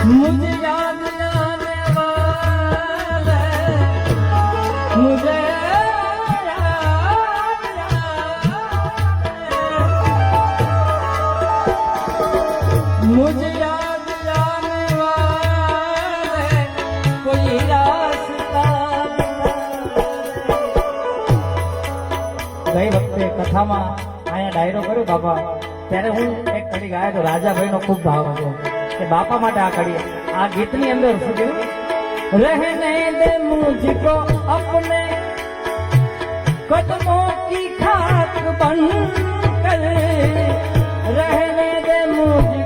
मुझे याद आने वाले मुझे मुझे याद आने वाले कोई रास्ता गई वक्ते कथाમાં આયા ડાયરો કર્યો બાપા ત્યારે હું એક કડી ગાયો તો રાજાભાઈનો ખૂબ ભાવ હતો કે બાપા માટે આ કડી આ ગીતની અંદર શું કહ્યું રહેને દે મુझको अपने कदमों की खाक बनकर रहने दे मुझको